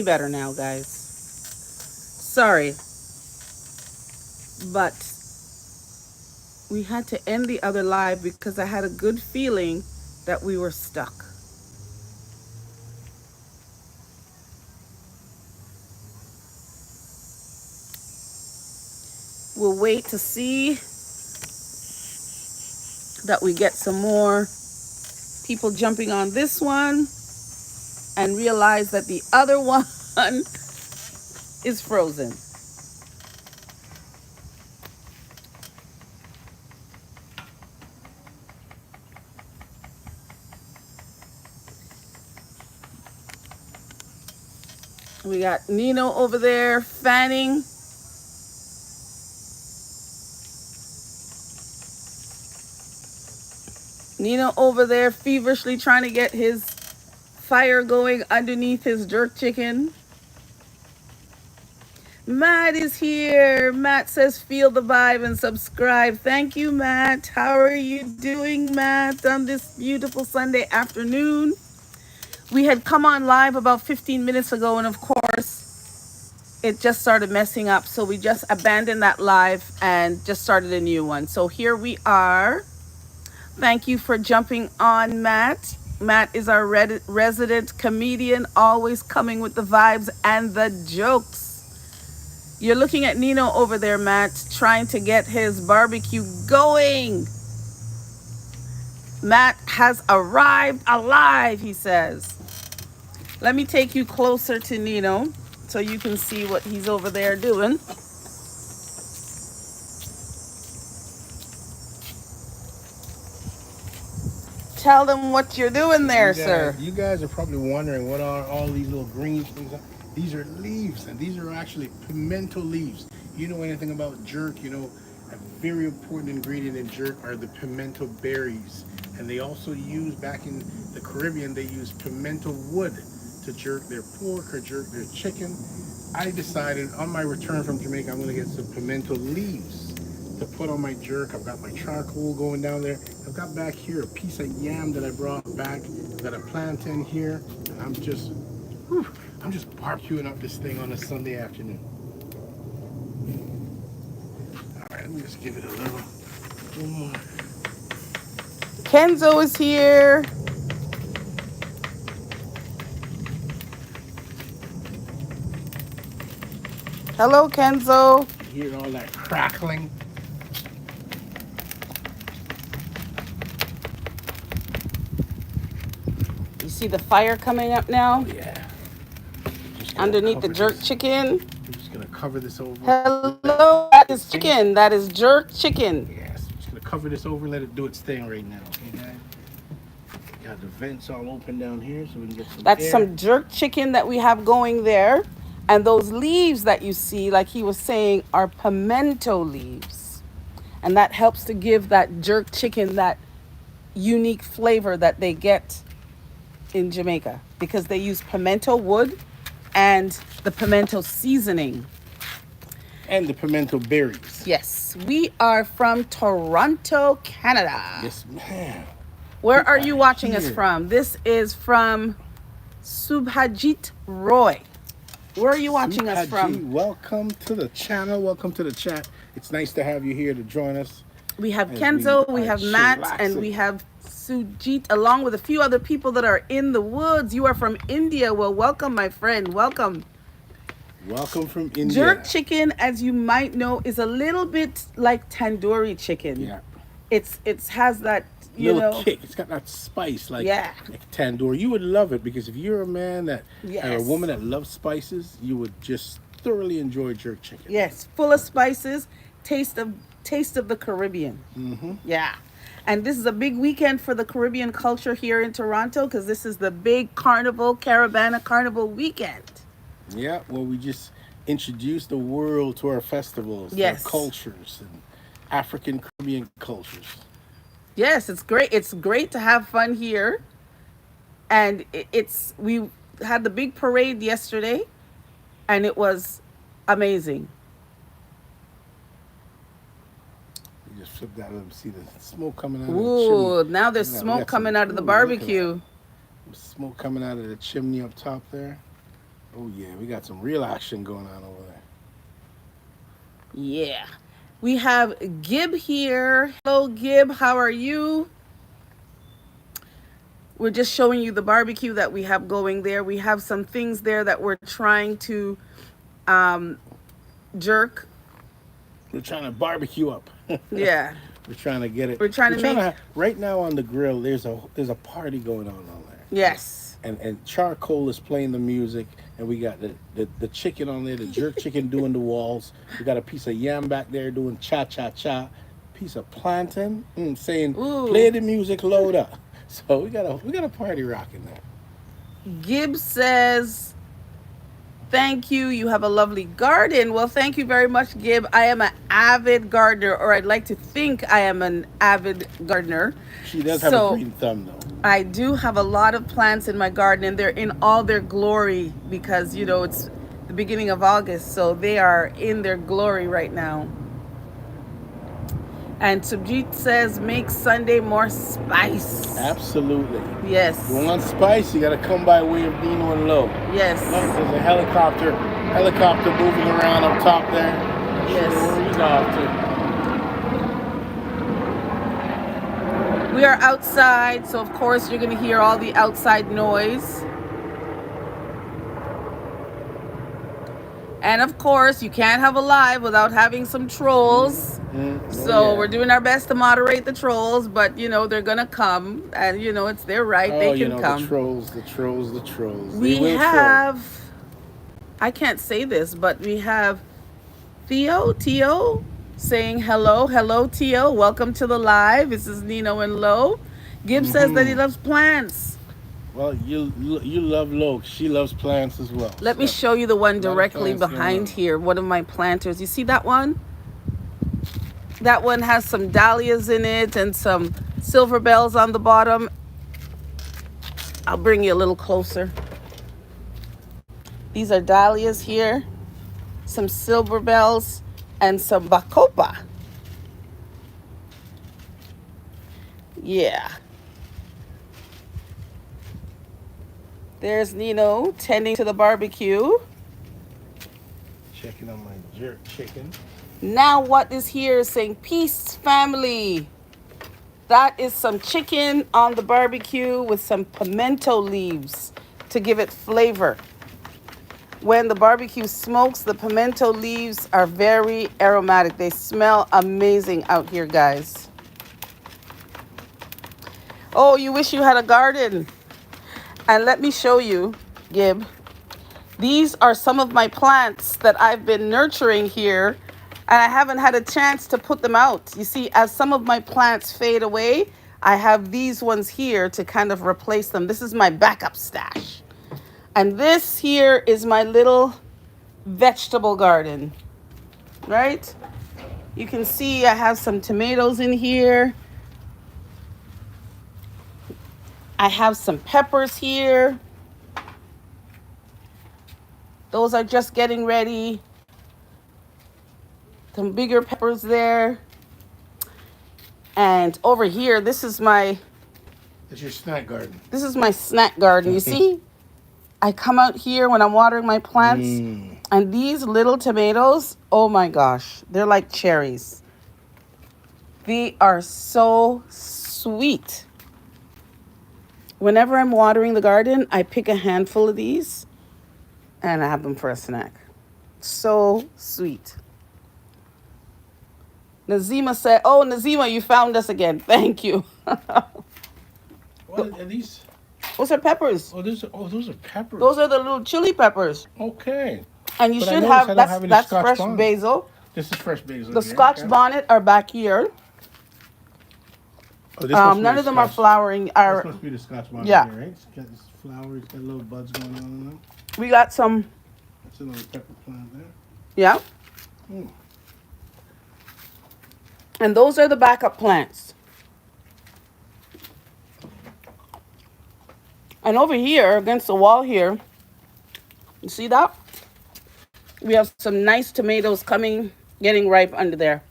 better now, guys. Sorry, but we had to end the other live because I had a good feeling that we were stuck. We'll wait to see that we get some more people jumping on this one and realize that the other one is frozen. We got Nino over there fanning. Nino over there feverishly trying to get his fire going underneath his jerk chicken. Matt is here. Matt says feel the vibe and subscribe. Thank you, Matt. How are you doing, Matt, on this beautiful Sunday afternoon? We had come on live about 15 minutes ago, and of course, it just started messing up. So we just abandoned that live and just started a new one. So here we are. Thank you for jumping on, Matt. Matt is our resident comedian, always coming with the vibes and the jokes. You're looking at Nino over there, Matt, trying to get his barbecue going. Matt has arrived alive, he says. Let me take you closer to Nino so you can see what he's over there doing. Tell them what you're doing there, sir. You guys are probably wondering what are all these little green things. These are leaves, and these are actually pimento leaves. You know anything about jerk, you know, a very important ingredient in jerk are the pimento berries. And they also use, back in the Caribbean, they use pimento wood to jerk their pork or jerk their chicken. I decided on my return from Jamaica, I'm going to get some pimento leaves to put on my jerk. I've got my charcoal going down there. I've got back here a piece of yam that I brought back. I've got a plantain here, and I'm just barbecuing up this thing on a Sunday afternoon. All right, let me just give it a little more. Kenzo is here. Hello, Kenzo. You hear all that crackling? You see the fire coming up now? Oh, yeah. Underneath the jerk chicken. I'm just gonna cover this over. Hello, that is chicken. That is jerk chicken. Yes, I'm just gonna cover this over, let it do its thing right now. Okay, got the vents all open down here so we can get some That's air. some jerk chicken that we have going there. And those leaves that you see, like he was saying, are pimento leaves. And that helps to give that jerk chicken that unique flavor that they get in Jamaica, because they use pimento wood and the pimento seasoning. And the pimento berries. Yes, we are from Toronto, Canada. Yes, ma'am. Where are you watching us from? This is from Subhajit Roy. Where are you watching us from? Welcome to the channel. Welcome to the chat. It's nice to have you here to join us. We have Kenzo, we have Matt, and we have Sujit, along with a few other people that are in the woods. You are from India. Well, welcome, my friend. Welcome. Welcome from India. Jerk chicken, as you might know, is a little bit like tandoori chicken. Yeah. It has that, you little know, kick. It's got that spice like like tandoori. You would love it because if you're a man that or a woman that loves spices, you would just thoroughly enjoy jerk chicken. Yes, full of spices, taste of the Caribbean. Mm-hmm. Yeah. And this is a big weekend for the Caribbean culture here in Toronto, because this is the big Caribana Carnival weekend. Yeah, well, we just introduced the world to our festivals, our cultures, and African Caribbean cultures. Yes, it's great. It's great to have fun here. And we had the big parade yesterday, and it was amazing. You just flip that up, see the smoke coming out of the chimney. Now there's smoke coming out of the barbecue. Smoke coming out of the chimney up top there. Oh yeah, we got some real action going on over there. Yeah. We have Gib here. Hello, Gib. How are you? We're just showing you the barbecue that we have going there. We have some things there that we're trying to um, jerk. We're trying to barbecue up. Yeah. We're trying to get it. We're trying to make. Right now on the grill. There's a party going on there. Yes. And charcoal is playing the music, and we got the chicken on there, the jerk chicken doing the walls. We got a piece of yam back there doing cha cha cha. Piece of plantain saying Ooh. Play the music, load up. So we got a party rocking there. Gibbs says, thank you. You have a lovely garden. Well, thank you very much, Gib. I am an avid gardener, or I'd like to think I am an avid gardener. She does have a green thumb, though. I do have a lot of plants in my garden, and they're in all their glory because, it's the beginning of August, so they are in their glory right now. And Subjit says, make Sunday more spice. Absolutely. Yes. You want spice, you got to come by way of Nino and Low. Yes. Look, there's a helicopter moving around up top there. Yes. Where he's off to. We are outside, so of course you're going to hear all the outside noise. And of course, you can't have a live without having some trolls. We're doing our best to moderate the trolls, but they're gonna come, and it's their right. They can come. The trolls. We have. I can't say this, but we have Tio saying hello, Tio. Welcome to the live. This is Nino and Lo. Gibbs says that he loves plants. Well, you love Lo. She loves plants as well. Let me show you the one directly behind here. One of my planters. You see that one? That one has some dahlias in it and some silver bells on the bottom. I'll bring you a little closer. These are dahlias here, some silver bells, and some bacopa. Yeah. There's Nino tending to the barbecue. Checking on my jerk chicken. Now what is here is saying, peace, family. That is some chicken on the barbecue with some pimento leaves to give it flavor. When the barbecue smokes, the pimento leaves are very aromatic. They smell amazing out here, guys. Oh, you wish you had a garden. And let me show you, Gib. These are some of my plants that I've been nurturing here, and I haven't had a chance to put them out. You see, as some of my plants fade away, I have these ones here to kind of replace them. This is my backup stash. And this here is my little vegetable garden, right? You can see I have some tomatoes in here. I have some peppers here. Those are just getting ready. Some bigger peppers there. And over here, this is my... It's your snack garden. This is my snack garden. You see? I come out here when I'm watering my plants. And these little tomatoes, oh my gosh, they're like cherries. They are so sweet. Whenever I'm watering the garden, I pick a handful of these and I have them for a snack. So sweet. Nazima said, oh, Nazima, you found us again. Thank you. What are these? Those are peppers. Those are peppers. Those are the little chili peppers. Okay. And you should have, that's fresh basil. This is fresh basil. The Scotch bonnet are back here. None of them are flowering. This must be the Scotch bonnet here, right? It's got this flower, it's got little buds going on in them. We got some. That's another pepper plant there. Yeah. And those are the backup plants. And over here, against the wall here, you see that? We have some nice tomatoes getting ripe under there.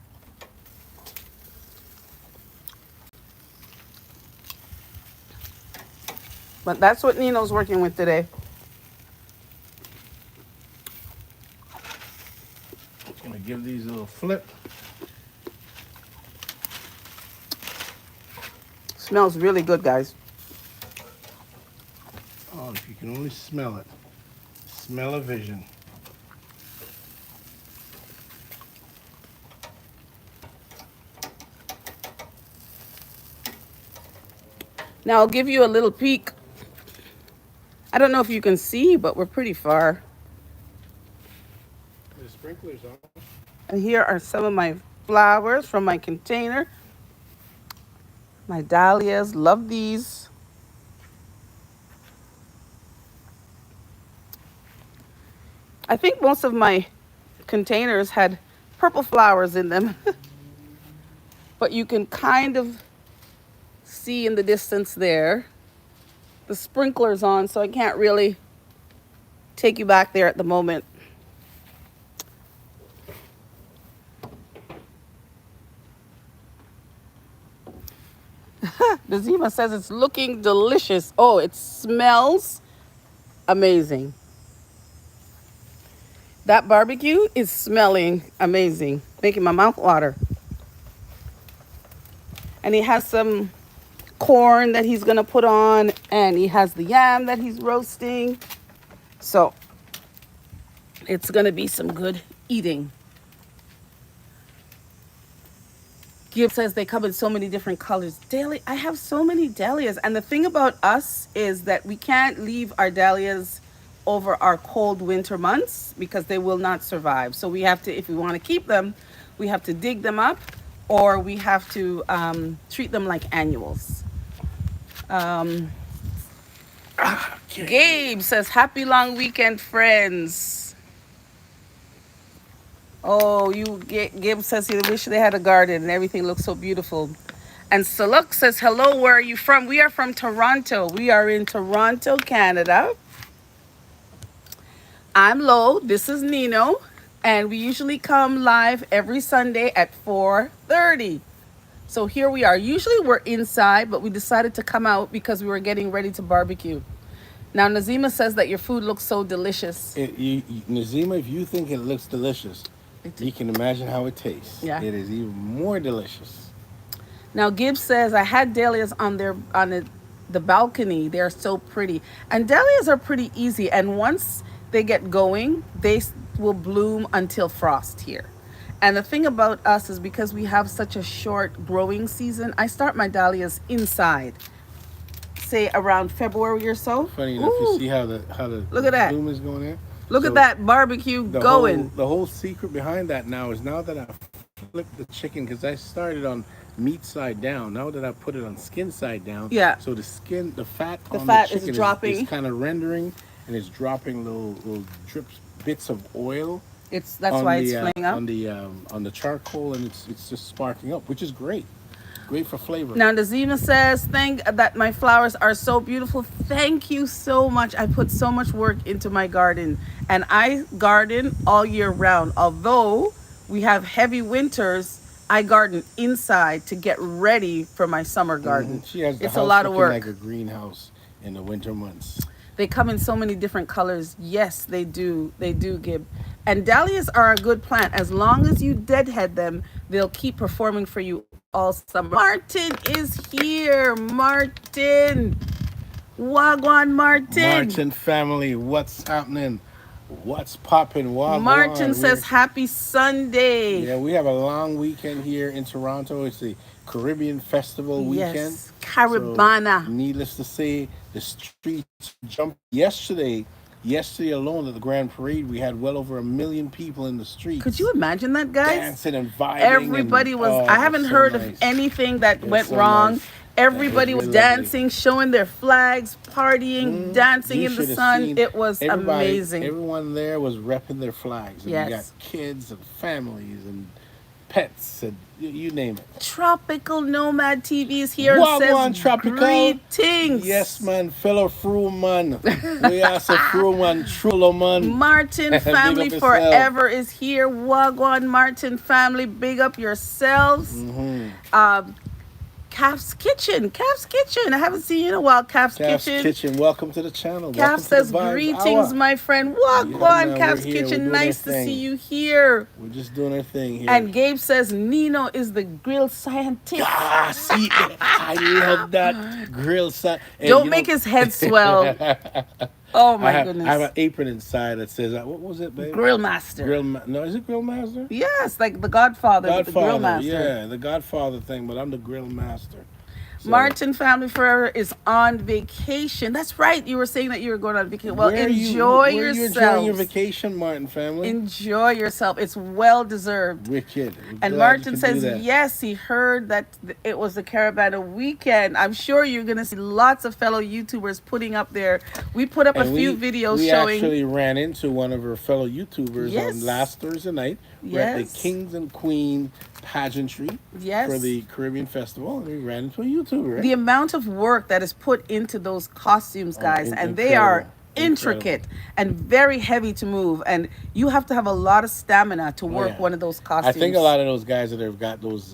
But that's what Nino's working with today. Gonna give these a little flip. Smells really good, guys. Oh, if you can only smell it. Smell of vision. Now I'll give you a little peek. I don't know if you can see, but we're pretty far. The sprinklers on. And here are some of my flowers from my container. My dahlias, love these. I think most of my containers had purple flowers in them. But you can kind of see in the distance there. The sprinkler's on, so I can't really take you back there at the moment. Nazima says it's looking delicious. Oh, it smells amazing. That barbecue is smelling amazing, making my mouth water. And he has some corn that he's going to put on, and he has the yam that he's roasting. So it's going to be some good eating. Gibb says they come in so many different colors. I have so many dahlias. And the thing about us is that we can't leave our dahlias over our cold winter months because they will not survive. So we have to, if we want to keep them, we have to dig them up, or we have to treat them like annuals. Gabe says, happy long weekend, friends. Oh, Gabe says he wish they had a garden and everything looks so beautiful. And Saluk says, hello, where are you from? We are from Toronto. We are in Toronto, Canada. I'm Lo. This is Nino. And we usually come live every Sunday at 4:30. So here we are. Usually we're inside, but we decided to come out because we were getting ready to barbecue. Now, Nazima says that your food looks so delicious. Nazima, if you think it looks delicious, you can imagine how it tastes. Yeah. It is even more delicious. Now, Gibbs says, I had dahlias on the balcony. They're so pretty. And dahlias are pretty easy. And once they get going, they will bloom until frost here. And the thing about us is because we have such a short growing season, I start my dahlias inside, say around February or so. Funny enough, you see how the Look at that. bloom is going in? Look at that barbecue going. The whole secret behind that now is now that I flipped the chicken, because I started on meat side down. Now that I put it on skin side down, yeah. So the fat on the chicken is dropping. Is kind of rendering, and it's dropping little drips, bits of oil. That's why it's flaming up on the charcoal, and it's just sparking up, which is great. Great for flavor. Now, Nazima says, thank that my flowers are so beautiful. Thank you so much. I put so much work into my garden, and I garden all year round. Although we have heavy winters, I garden inside to get ready for my summer garden. She has the it's house a lot of work. Like a greenhouse in the winter months. They come in so many different colors. Yes, they do. They do, Gib. And dahlias are a good plant. As long as you deadhead them, they'll keep performing for you all summer. Martin is here. Martin. Wagwan Martin. Martin family, what's happening? What's popping? Wagwan. Martin says happy Sunday. Yeah, we have a long weekend here in Toronto. It's the Caribbean Festival weekend. Yes, Caribana. So, needless to say, the streets jumped yesterday alone at the Grand Parade. We had well over 1 million people in the streets. Could you imagine that, guys? Dancing and vibing. Everybody was. I haven't heard of anything that went wrong. Nice. Everybody was dancing, showing their flags, partying, dancing in the sun. It was amazing. Everyone there was repping their flags. And yes. You got kids and families and pets and you name it. Tropical Nomad TV is here and says Tropical. Greetings. Yes, man. Fellow Fru man. We are so Fru man. Trulo man. Martin family forever is here. Wagwan Martin family. Big up yourselves. Calf's Kitchen. Calf's Kitchen. I haven't seen you in a while. Calf's Calf's Kitchen. Kitchen. Welcome to the channel. Calf Welcome says, to the Vibes greetings, Hour. my friend. Walk Yeah, on, man, Calf's we're here. Kitchen. We're doing Nice our to see thing. you here. We're just doing our thing here. And Gabe says, Nino is the grill scientist. Ah, see, I love that grill side. Don't make his head swell. Oh, my goodness. I have an apron inside that says, what was it, baby? Grill Master. No, is it Grill Master? Yes, like the Godfather, with the Grill Godfather, Master. yeah, the Godfather thing, but I'm the Grill Master. So, Martin Family Forever is on vacation. That's right. You were saying that you were going on vacation. Well, enjoy where yourself. you enjoying your vacation, Martin family? Enjoy yourself. It's well deserved. Wicked. And Martin says, yes, he heard that it was the Caribana weekend. I'm sure you're going to see lots of fellow YouTubers putting up there. We put up a few videos showing. We actually ran into one of our fellow YouTubers on last Thursday night. We're at the Kings and Queen pageantry for the Caribbean Festival, and we ran into a YouTuber. Right? The amount of work that is put into those costumes, guys, and they are intricate and very heavy to move, and you have to have a lot of stamina to work one of those costumes. I think a lot of those guys that have got those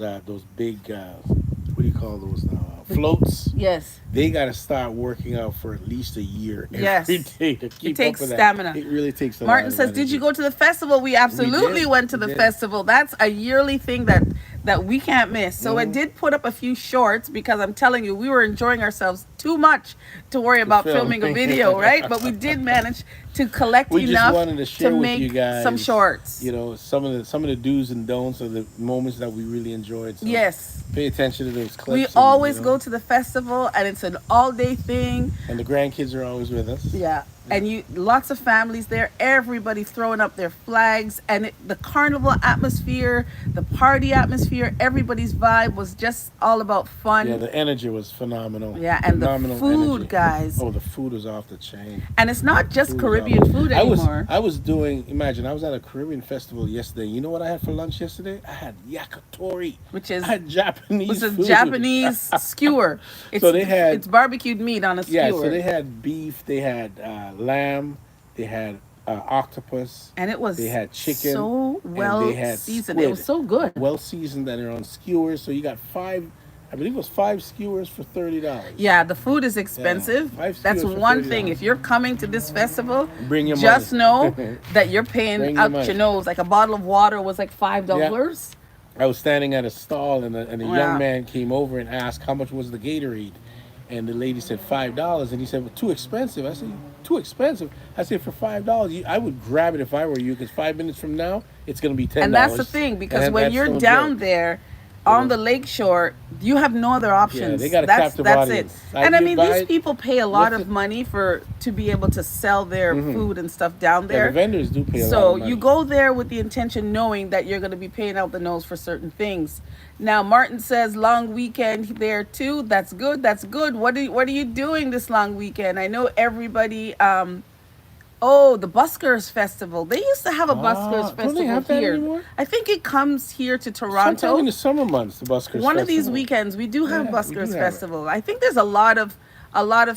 big what do you call those now? Floats. Yes. They got to start working out for at least a year every day to keep it takes up with stamina. That. It really takes a Martin lot says, of did you go to the festival? We absolutely went to the festival. That's a yearly thing that we can't miss. So I did put up a few shorts because I'm telling you, we were enjoying ourselves too much to worry about filming a video, right? But we did manage to collect enough to make you guys, some shorts. You know, some of the do's and don'ts of the moments that we really enjoyed. So yes. Pay attention to those clips. We always go to the festival, and it's an all-day thing. And the grandkids are always with us. Yeah. And lots of families there, everybody throwing up their flags, and the carnival atmosphere, the party atmosphere, everybody's vibe was just all about fun. Yeah, the energy was phenomenal. Yeah, and phenomenal the food, energy. guys. Oh, the food was off the chain. And it's not just Caribbean food anymore. I was at a Caribbean festival yesterday. You know what I had for lunch yesterday? I had yakitori, which is I had Japanese food. A Japanese skewer. It's barbecued meat on a skewer. Yeah, so they had beef, they had lamb, they had octopus, and they had chicken, so well and they had seasoned. Squid, it was so good, well seasoned, that are on skewers. So you got five skewers for $30. Yeah, the food is expensive. Yeah, that's one thing. If you're coming to this festival, bring your just money. know that you're paying out your nose. Like a bottle of water was like $5. Yeah. I was standing at a stall, and a young man came over and asked how much was the Gatorade. And the lady said $5, and he said, well, too expensive. I said, too expensive? I said, for $5, I would grab it if I were you, because 5 minutes from now, it's going to be $10. And that's the thing, because when you're down there on the lakeshore, you have no other options. Yeah, they got a captive audience. It. And I mean, these people pay a lot of money to be able to sell their food and stuff down there. Yeah, the vendors do pay a lot of money. So you go there with the intention knowing that you're going to be paying out the nose for certain things. Now, Martin says long weekend there too. That's good. That's good. What are you doing this long weekend? I know everybody. The Buskers Festival. They used to have a Buskers Festival don't they have that here. Anymore? I think it comes here to Toronto. Sometime in the summer months, the Buskers Festival. One of these weekends, we do have Buskers Festival. I think there's a lot of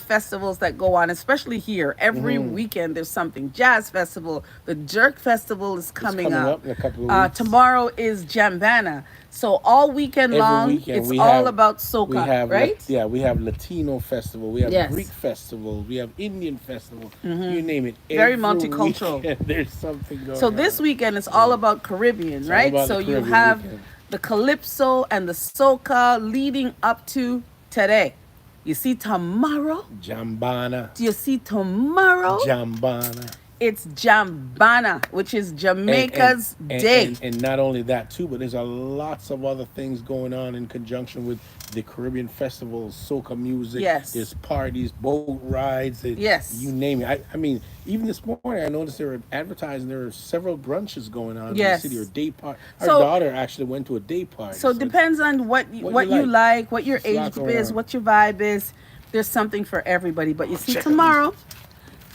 festivals that go on, especially here. Every weekend there's something. Jazz Festival, the Jerk Festival is coming up in a couple of weeks. Tomorrow is Jambana. So all weekend long, it's all about soca, right? We have Latino Festival, we have Greek Festival, we have Indian Festival, you name it. Very multicultural. There's something going on. So this weekend is all about Caribbean, right? So you have the Calypso and the soca leading up to today. You see tomorrow? Jambana. Do you see tomorrow? Jambana. It's Jambana, which is Jamaica's day. And not only that too, but there's lots of other things going on in conjunction with the Caribbean festivals, soca music. Yes. There's parties, boat rides. You name it. I mean, even this morning I noticed they were advertising there are several brunches going on in the city, or day party. Our daughter actually went to a day party. So it depends on what you like, what your age is, what your vibe is. There's something for everybody. But you see,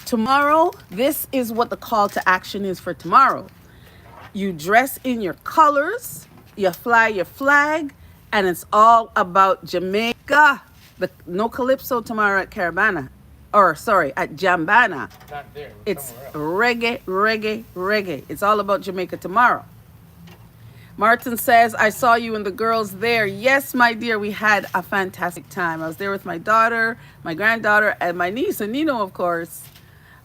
Tomorrow, this is what the call to action is for tomorrow. You dress in your colors, you fly your flag, and it's all about Jamaica. No Calypso tomorrow at Caribana. At Jambana. Not there. It's reggae, reggae, reggae. It's all about Jamaica tomorrow. Martin says, I saw you and the girls there. Yes, my dear, we had a fantastic time. I was there with my daughter, my granddaughter, and my niece, and Nino, of course.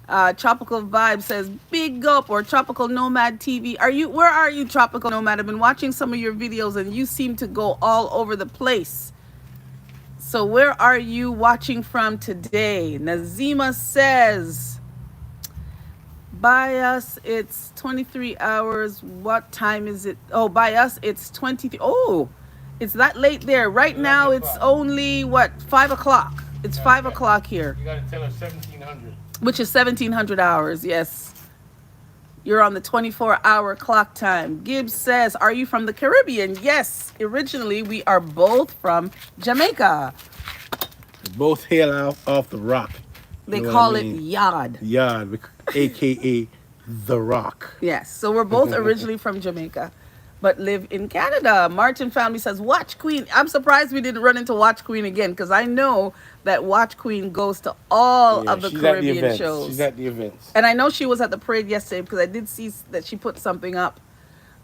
Tropical Vibe says, big up, or Tropical Nomad TV. Where are you, Tropical Nomad? I've been watching some of your videos and you seem to go all over the place. So where are you watching from today? Nazima says, by us, it's 23 hours. What time is it? Oh, by us, it's 23. Oh, it's that late there. Right now, it's only, what, 5 o'clock. It's 5 o'clock here. You got to tell her 1700. Which is 1700 hours, yes. You're on the 24-hour clock time. Gibbs says, are you from the Caribbean? Yes. Originally, we are both from Jamaica. Both hail off the rock. They call it Yard. Yard, a.k.a. The Rock. Yes. So we're both originally from Jamaica, but live in Canada. Martin family says, Watch Queen. I'm surprised we didn't run into Watch Queen again, because I know that Watch Queen goes to all of the Caribbean shows. She's at the events. And I know she was at the parade yesterday because I did see that she put something up.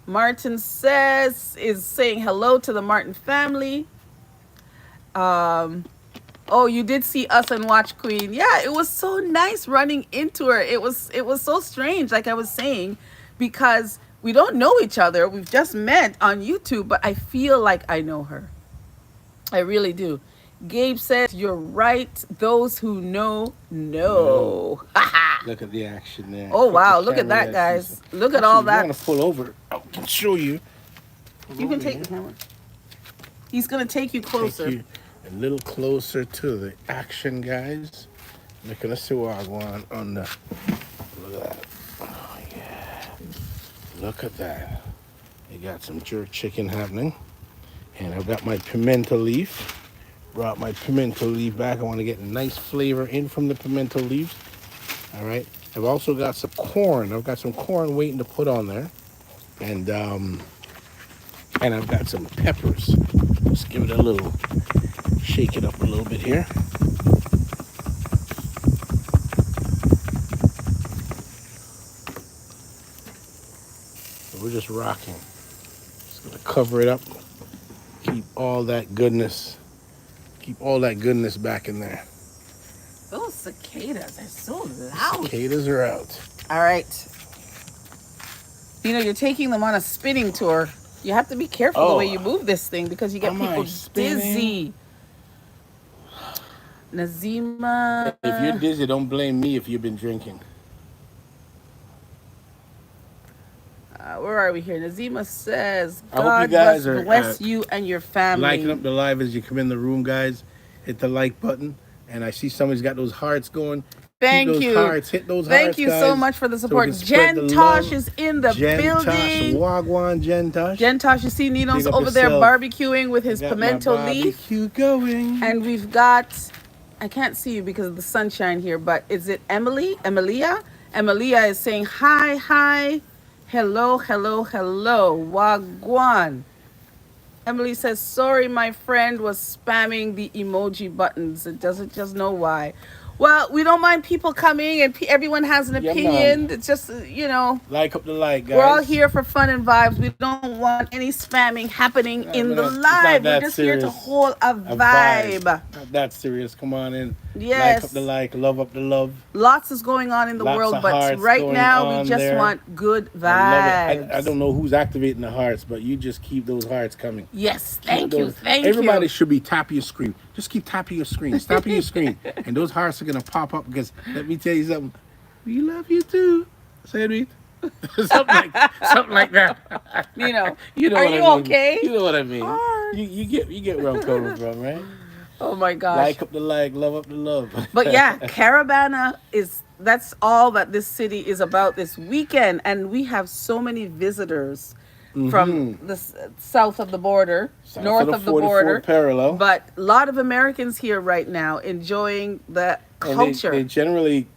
Martin is saying hello to the Martin family. Oh, you did see us and Watch Queen. Yeah, it was so nice running into her. It was so strange, like I was saying, because we don't know each other. We've just met on YouTube, but I feel like I know her. I really do. Gabe says, you're right. Those who know. Look at the action there. Oh, wow. Look at that, guys. Look at all that. I'm going to pull over. I can show you. You can take the camera. He's going to take you closer. Take you a little closer to the action, guys. Look, let's see what I want on the... Look at that. Oh, yeah. Look at that. You got some jerk chicken happening. And I've got my pimento leaf. Brought my pimento leaf back. I want to get a nice flavor in from the pimento leaves. All right. I've also got some corn. I've got some corn waiting to put on there. And I've got some peppers. Let's give it a little... Shake it up a little bit here. So we're just rocking. Just gonna cover it up. Keep all that goodness back in there. Those cicadas are so loud. Cicadas are out. All right. You know, you're taking them on a spinning tour. You have to be careful the way you move this thing because you get people dizzy. Nazima. If you're dizzy, don't blame me if you've been drinking. Where are we here? Nazima says, I hope God you guys bless you and your family. Liking up the live as you come in the room, guys. Hit the like button. And I see somebody's got those hearts going. Thank you. Hit those Thank hearts, you guys, so much for the support. Jen Tosh is in the building. Wagwan, Jen Tosh. Jen Tosh, you see Nino's over there barbecuing with his pimento leaf. Barbecue going. And we've got, I can't see you because of the sunshine here, but is it Emily? Emilia? Emilia is saying, hi. Hello. Wagwan. Emily says, sorry, my friend was spamming the emoji buttons. It doesn't just know why. Well, we don't mind people coming, and everyone has an opinion. It's just, Like up the like, guys. We're all here for fun and vibes. We don't want any spamming happening in the live. We're just here to hold a vibe. Not that serious. Come on in. Yes. Like up the like, love up the love. Lots is going on in the world, but right now we just want good vibes. I don't know who's activating the hearts, but you just keep those hearts coming. Yes, thank you. Everybody should be tapping your screen. Just keep tapping your screen. Tapping your screen. And those hearts are going to pop up because, let me tell you something, we love you too. Say it, something like that. You know are you okay? You know what I mean. You get where I'm coming from, right? Oh my gosh. Like up the like, love up the love. But yeah, Caribana that's all that this city is about this weekend. And we have so many visitors from the south of the border, north of the border. Parallel. But a lot of Americans here right now enjoying the culture. They generally,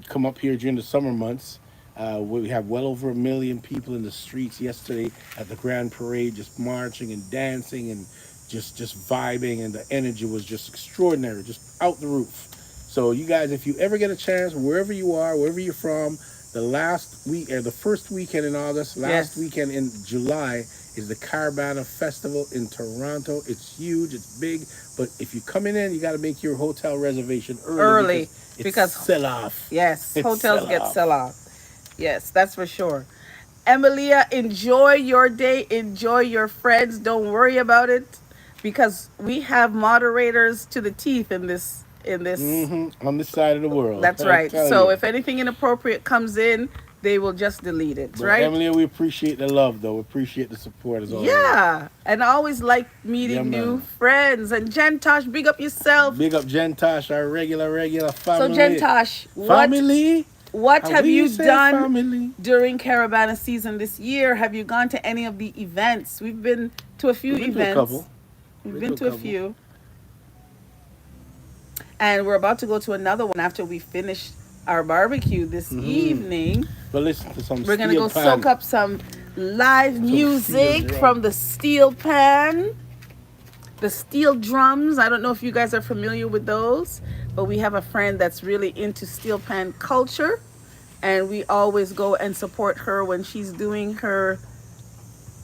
come up here during the summer months. We have well over 1 million people in the streets yesterday at the Grand Parade, just marching and dancing and just vibing, and the energy was just extraordinary, just out the roof. So you guys, if you ever get a chance, wherever you are, wherever you're from, The last week, or the first weekend in August, last Yes. weekend in July is the Caribana Festival in Toronto. It's huge, it's big, but if you're coming in, you got to make your hotel reservation early Early because it's because sell off. yes, It's hotels sell get off. sell off. Yes, that's for sure. Emilia, enjoy your day, enjoy your friends. Don't worry about it because we have moderators to the teeth in this. On this side of the world, That's I right. tell So you. if anything inappropriate comes in, they will just delete it, But right? Emily, we appreciate the love, though. We appreciate the support as always. Yeah. And I always like Yeah, meeting new man. friends. And Jen Tosh, big up yourself. Big up Gentash, our regular So Jen family. Tosh, Family? what How have we you say done family? during Caribana season this year? Have you gone to any of the events? We've been to a few We've been to a events. couple. We've Been to been a to a couple. few. And we're about to go to another one after we finish our barbecue this evening. But listen to some We're going to steel go soak pan, up some live some steel music drum. from the steel pan, the steel drums. I don't know if you guys are familiar with those, but we have a friend that's really into steel pan culture. And we always go and support her when she's doing her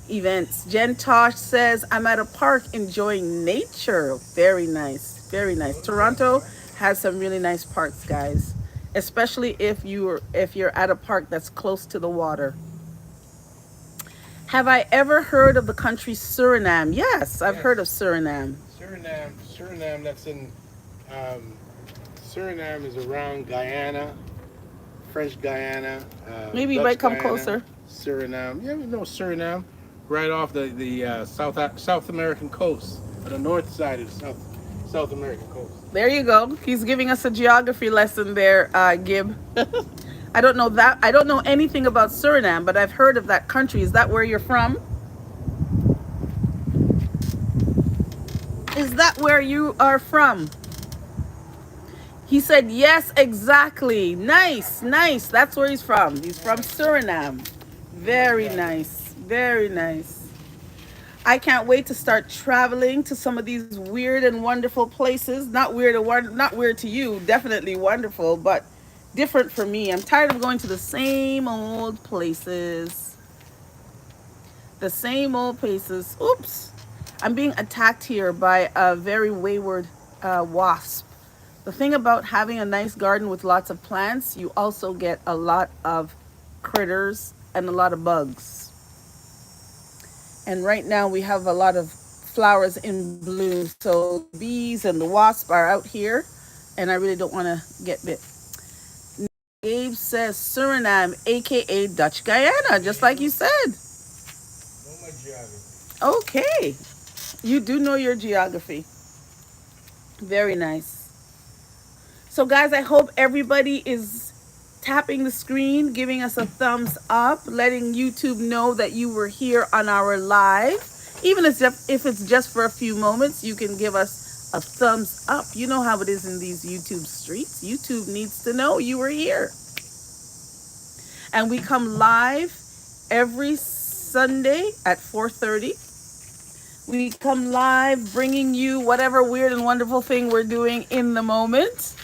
events. Jen Tosh says, I'm at a park enjoying nature. Very nice. Very nice. Toronto has some really nice parks, guys. Especially if you're at a park that's close to the water. Have I ever heard of the country Suriname? Yes, I've heard of Yes. Suriname. Suriname, that's in, um, Suriname is around Guyana, French Guyana, Maybe you Dutch might come Guyana, closer. Suriname. Yeah, we know Suriname, right off the South American coast, on the north side of the South American coast. There you go. He's giving us a geography lesson there, Gib. I don't know that. I don't know anything about Suriname, but I've heard of that country. Is that where you're from? Is that where you are from? He said, yes, exactly. Nice, nice. That's where he's from. He's from Suriname. Very nice. Very nice. I can't wait to start traveling to some of these weird and wonderful places. Not weird to you, definitely wonderful, but different for me. I'm tired of going to the same old places. The same old places. Oops. I'm being attacked here by a very wayward wasp. The thing about having a nice garden with lots of plants, you also get a lot of critters and a lot of bugs. And right now we have a lot of flowers in bloom. So the bees and the wasp are out here, and I really don't want to get bit. Gabe says Suriname, aka Dutch Guyana, just like you said. Know my geography. Okay, you do know your geography. Very nice. So, guys, I hope everybody is tapping the screen, giving us a thumbs up, letting YouTube know that you were here on our live. Even if it's just for a few moments, you can give us a thumbs up. You know how it is in these YouTube streets. YouTube needs to know you were here. And we come live every Sunday at 4:30. We come live bringing you whatever weird and wonderful thing we're doing in the moment.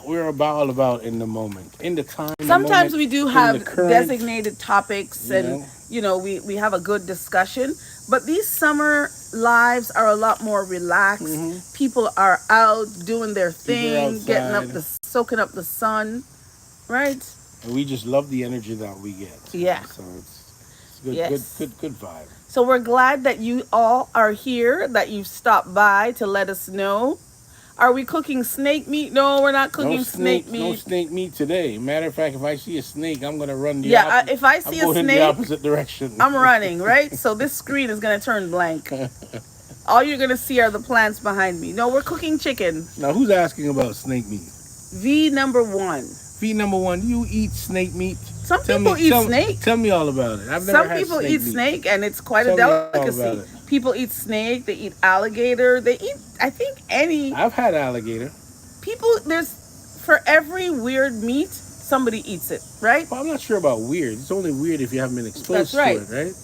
We're all about in the moment, in the time, the Sometimes moment, we do in the have current. designated topics You and, know, we have a good discussion. But these summer lives are a lot more relaxed. People are out doing their people are thing, getting up, outside, soaking up the sun, right? and we just love the energy that we get. Yeah. So it's good, Yes. good vibe. So we're glad that you all are here, that you've stopped by to let us know. Are we cooking snake meat? No, we're not cooking snake No meat. snake meat today. Matter of fact, if I see a snake, I'm gonna run the Yeah, opposite. if I I'm see a going in the snake, opposite direction. I'm running, right? So this screen is going to turn blank. All you're going to see are the plants behind me. No, we're cooking chicken. Now, who's asking about snake meat? V number one. Feed number one, you eat snake meat? Some people eat snake. Tell me all about it. I've never Some had people snake eat meat. snake, and it's quite Tell a me all delicacy. about it. People eat snake. They eat alligator. They eat, I think, any. I've had alligator. For every weird meat, somebody eats it, right? Well, I'm not sure about weird. It's only weird if you haven't been exposed That's right. to it, right?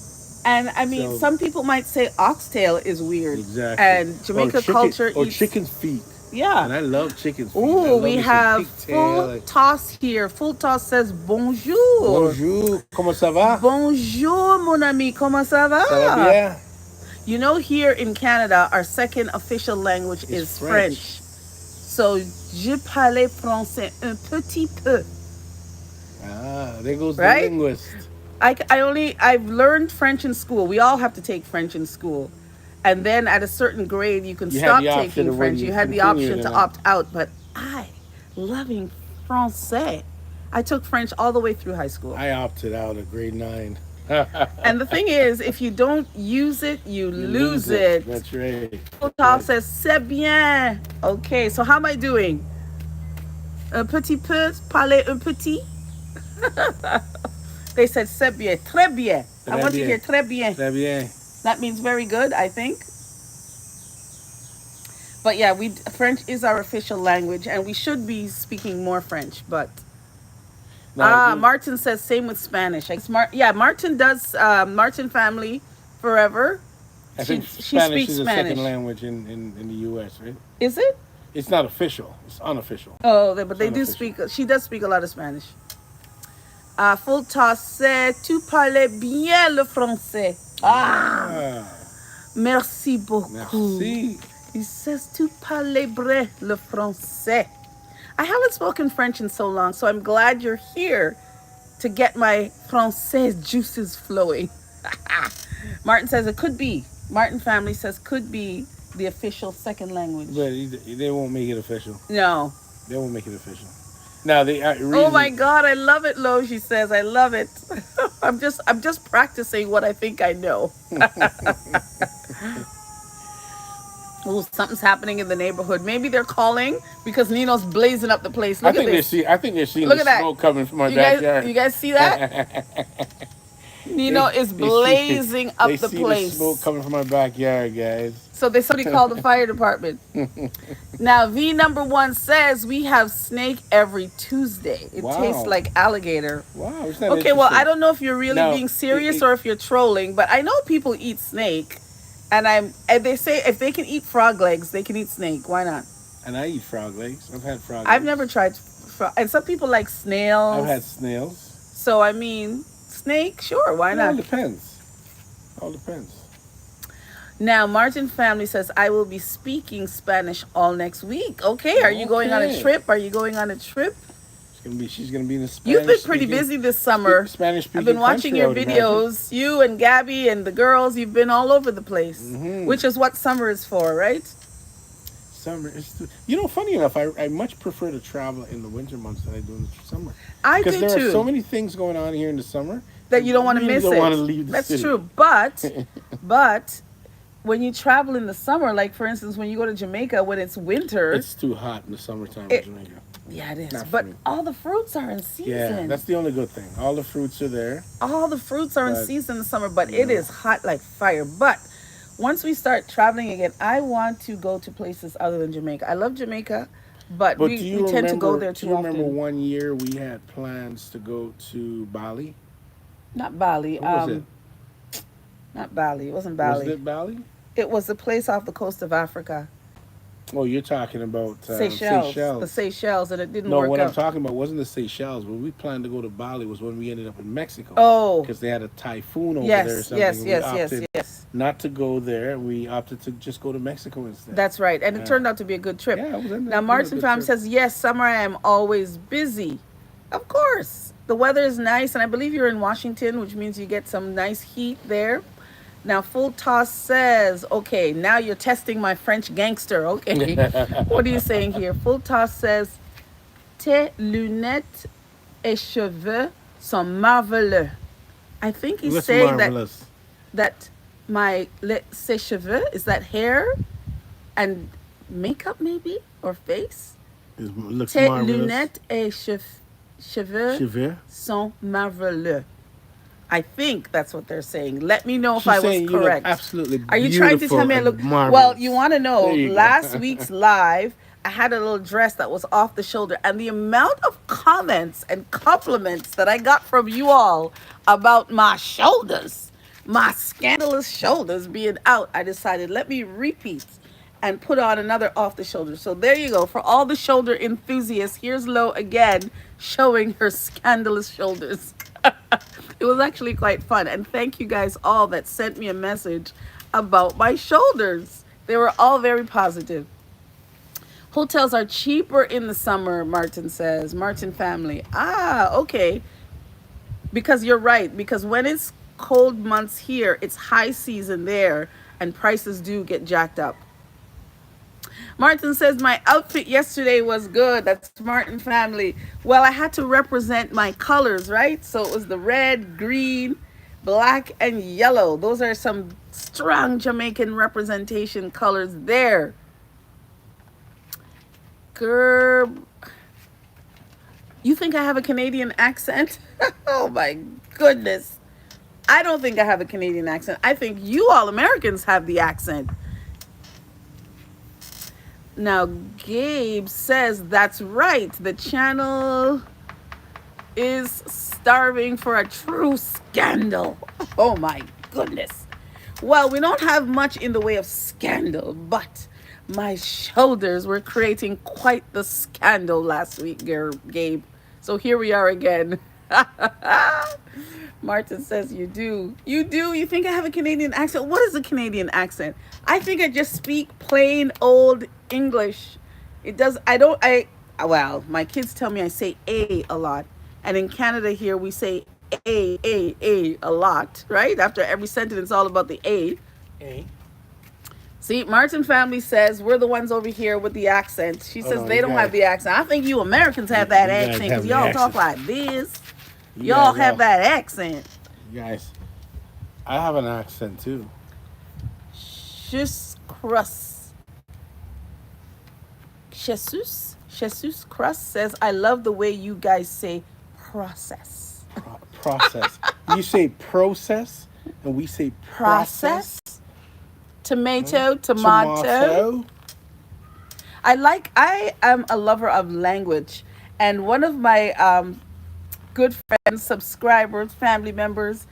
And I mean, So- some people might say oxtail is weird. Exactly. And Jamaica Or chicken, culture or eats chicken's feet. Yeah. And I love chicken's feet. I Ooh, love we me some have pigtail. Full Toss here. Full Toss says bonjour. Bonjour, comment ça va? Bonjour, mon ami. Comment ça Ça va va? bien? You know, here in Canada, our second official language It's is French. French. So, je parle français un petit peu, Ah, there goes the right? linguist. I've learned French in school. We all have to take French in school. And then at a certain grade, you can You had stop the option taking of whether French. you You had the continued option or to not. opt out. But loving français. I took French all the way through high school. I opted out at grade 9. And the thing is, if you don't use it, you You lose it. That's right. That's Total right. says, c'est bien. Okay, so how am I doing? Un petit peu, parler un petit. They said, c'est bien, très bien. I want to bien. hear très bien. Très bien. That means very good, I think. But yeah, French is our official language, and we should be speaking more French. But Martin says same with Spanish. Martin does. Martin family forever. I She think she Spanish speaks is a Spanish. second language in the U.S., right? Is it? It's not official. It's unofficial. Oh, but they do unofficial. speak. She does speak a lot of Spanish. Full toss said, tu parles bien le français. Merci beaucoup. Merci. He says, tu parles bien le français. I haven't spoken French in so long, so I'm glad you're here to get my français juices flowing. Martin says it could be. Martin family says could be the official second language. But they won't make it official. No. They won't make it official. Now the reason, Oh my God, I love it, Lo. She says, I love it. I'm just practicing what I think I know. Oh, something's happening in the neighborhood. Maybe they're calling because Nino's blazing up the place. Look at this. I think they're seeing Look the at that. smoke coming from my You backyard. guys see that? Nino is blazing up they the see place. The smoke coming from my backyard, guys. So somebody called the fire department. Now, V number 1 says we have snake every Tuesday. It tastes like alligator. Wow, isn't that Okay, well, I don't know if you're really being serious or if you're trolling, but I know people eat snake, and they say if they can eat frog legs, they can eat snake. Why not? And I eat frog legs. I've had frog legs. I've never tried and some people like snails. I've had snails. So I mean, snake, sure, why not? All depends. All depends. Now, Martin family says, I will be speaking Spanish all next week. Okay, are you going on a trip? Are you going on a trip? She's gonna be in the Spanish. You've been pretty busy this summer. Spanish speaking. I've been watching your videos. You and Gabby and the girls, you've been all over the place, which is what summer is for, right? Summer is, funny enough, I much prefer to travel in the winter months than I do in the summer. I do too. Because there are so many things going on here in the summer that you don't want to miss it. Don't want to leave the city. That's true, but when you travel in the summer, like for instance, when you go to Jamaica when it's winter, it's too hot in the summertime in Jamaica. Yeah, it is. But all the fruits are in season. Yeah, that's the only good thing. All the fruits are there. All the fruits are in season in the summer, but it is hot like fire. But once we start traveling again, I want to go to places other than Jamaica. I love Jamaica, but we tend to go there too often. Do you remember one year we had plans to go to Bali? Not Bali. What was it? Not Bali. It wasn't Bali. Was it Bali? It was a place off the coast of Africa. Oh, you're talking about Seychelles. The Seychelles, and it didn't work out. No, what I'm talking about wasn't the Seychelles. When we planned to go to Bali was when we ended up in Mexico. Oh. Because they had a typhoon over there or something. Yes. Not to go there. We opted to just go to Mexico instead. That's right. And it turned out to be a good trip. Yeah, it was now, Martin family says, yes, summer I am always busy. Of course. The weather is nice, and I believe you're in Washington, which means you get some nice heat there. Now, Full Toss says, okay, now you're testing my French gangster. Okay. What are you saying here? Full Toss says, tes lunettes et cheveux sont marveleux. I think he's saying that ses cheveux, is that hair and makeup maybe, or face? It looks tes marvelous. lunettes et cheveux sont marveleux. I think that's what they're saying. Let me know if I was correct. Absolutely. Are you trying to tell me I look marvelous? Well, you want to know, last week's live, I had a little dress that was off the shoulder, and the amount of comments and compliments that I got from you all about my shoulders, my scandalous shoulders being out, I decided let me repeat. and put on another off the shoulder. So there you go. For all the shoulder enthusiasts, here's Lo again showing her scandalous shoulders. It was actually quite fun. And thank you guys all that sent me a message about my shoulders. They were all very positive. Hotels are cheaper in the summer, Martin says. Martin family. Ah, okay. Because you're right. Because when it's cold months here, it's high season there, and prices do get jacked up. Martin says, my outfit yesterday was good. That's Martin family. Well, I had to represent my colors, right? So it was the red, green, black, and yellow. Those are some strong Jamaican representation colors there. Gerb, you think I have a Canadian accent? Oh my goodness. I don't think I have a Canadian accent. I think you all Americans have the accent. Now, Gabe says that's right. The channel is starving for a true scandal. Oh my goodness. Well, we don't have much in the way of scandal, but my shoulders were creating quite the scandal last week, Gabe. So here we are again. Martin says you do. You do? You think I have a Canadian accent? What is a Canadian accent? I think I just speak plain old English. It does, well, my kids tell me I say a lot. And in Canada here, we say a lot, right? After every sentence, it's all about the A. A. See, Martin family says we're the ones over here with the accent. She says they don't have the accent. I think you Americans have that accent because y'all talk like this. Y'all have that accent. Guys, I have an accent too. Jesus Crust says, I love the way you guys say process. Process. You say process and we say process. Tomato. I am a lover of language. And one of my good friends, subscribers, family members,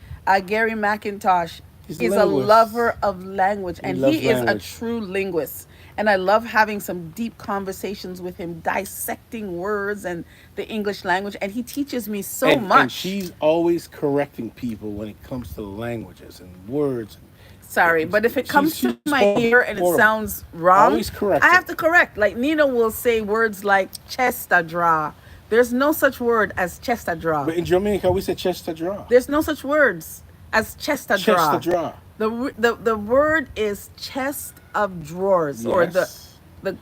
Gary McIntosh, is a lover of language. And he is a true linguist. And I love having some deep conversations with him, dissecting words and the English language. And he teaches me so much. And she's always correcting people when it comes to languages and words. Sorry, but if it comes to my ear and it sounds wrong, I have to correct. Like Nino will say words like chesta draw. There's no such word as chesta draw. But in Jamaica, we say chesta draw. There's no such words as chesta draw. Chesta draw. The word is chest of drawers, or the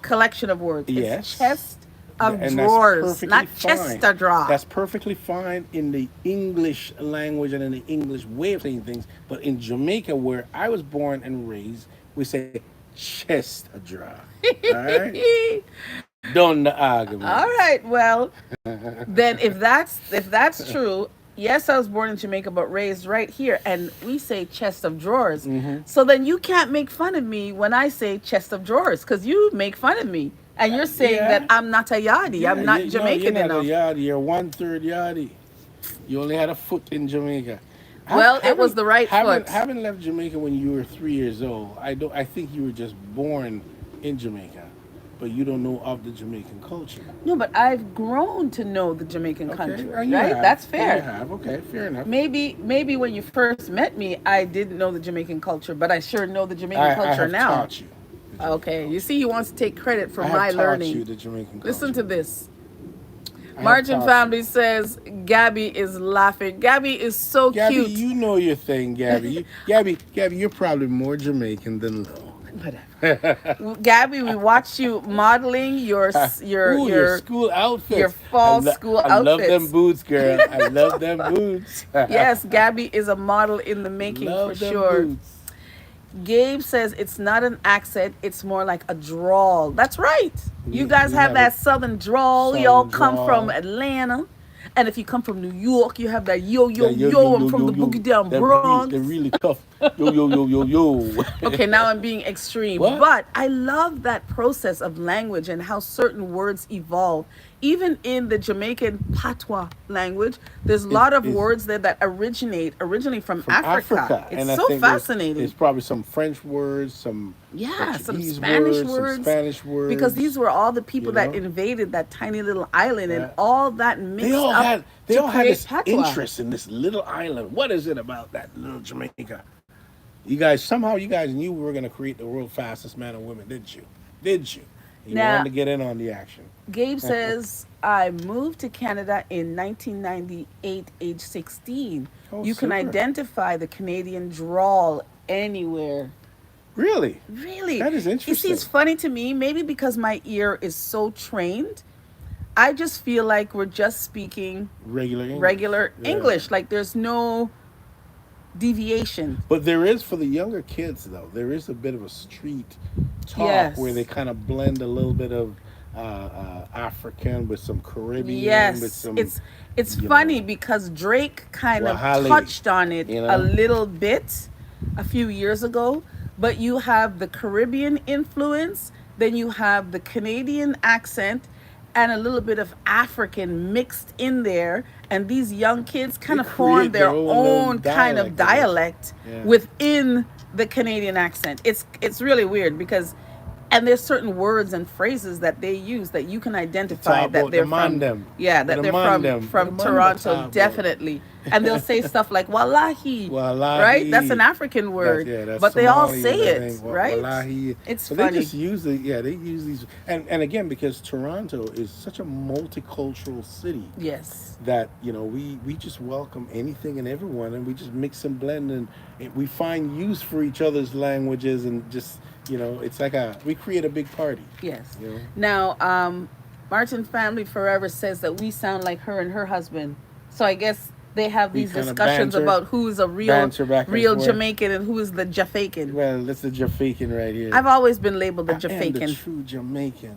collection of words. It's chest of drawers, not chesta draw. That's perfectly fine in the English language and in the English way of saying things. But in Jamaica, where I was born and raised, we say chesta draw. All right? Done the argument. All right. Well, then if that's true. Yes, I was born in Jamaica, but raised right here, and we say chest of drawers. Mm-hmm. So then you can't make fun of me when I say chest of drawers, because you make fun of me, and you're saying that I'm not a yardie. I'm not Jamaican enough. You're not a yardie. You're 1/3 yardie. You only had a foot in Jamaica. Well, it was the right foot. Having left Jamaica when you were 3 years old, I think you were just born in Jamaica. But you don't know of the Jamaican culture. No, but I've grown to know the Jamaican country, right? Have. That's fair. You have. Okay, fair enough. Maybe when you first met me, I didn't know the Jamaican culture, but I sure know the Jamaican culture now. I have taught you. Okay, you see, he wants to take credit for my learning. You the Jamaican culture. Listen to this. Margin family says Gabby is laughing. Gabby is so cute. Gabby, you know your thing, Gabby. Gabby, you're probably more Jamaican than Lo. Whatever. Gabby, we watched you modeling your school outfits. Your fall school outfits. I love them boots, girl. I love them boots. Yes, Gabby is a model in the making for sure. Boots. Gabe says it's not an accent, it's more like a drawl. That's right. You guys have that southern drawl. Y'all come from Atlanta. And if you come from New York, you have that yo. I'm from the boogie down Bronx. They're really tough. Yo. Okay, now I'm being extreme. What? But I love that process of language and how certain words evolve. even in the Jamaican patois language, there's a Is lot of is words there that originally from from Africa. Africa, It's and I so think there's fascinating. probably some French words, some Yeah, some Portuguese Spanish words, some words, Spanish because these words. were all the people You that know, invaded that tiny little island, and yeah. all that They mixed all up had they to all had create this patois. interest in this little island. What is it about that little Jamaica? You guys knew we were going to create the world fastest man and women, didn't you? Did you? You wanted Now, to get in on the action. Gabe says, I moved to Canada in 1998, age 16. Oh, You can super! identify the Canadian drawl anywhere. Really? Really? That is You see, it's interesting. funny to me, maybe because my ear is so trained, I just feel like we're just speaking Regular English. regular Yeah. English. Like there's no deviation. But there is for the younger kids though. There is a bit of a street talk where they Yes. kind of blend a little bit of African with some Caribbean with Yes. some, It's you funny know, because Drake kind of Wahali. touched on it You a know. little bit a few years ago, but you have the Caribbean influence, then you have the Canadian accent and a little bit of African mixed in there, and these young kids They kind of form create their their own little own kind of dialect of it. dialect Yeah. within the Canadian accent. It's really weird because and there's certain words and phrases that they use that you can The identify top that boat, the they're man from, them, yeah, the that they're man them, the from man the Toronto, top boat. definitely. And they'll say stuff like wallahi, right? That's an Wallahi. African That's word, yeah, that's but they all Somali, say and I it, think right? Wallahi. It's So they funny. just they use these, and again because Toronto is such a multicultural city Yes. that we just welcome anything and everyone, and we just mix and blend, and we find use for each other's languages, and just it's like we create a big party. Yes. You know, Now, Martin Family Forever says that we sound like her and her husband. So I guess they have we these kind of discussions about who's a banter back and real forth. Jamaican and who is the Jafaican. Well, that's the Jamaican right here. I've always been labeled the I am the Jafaican. true Jamaican.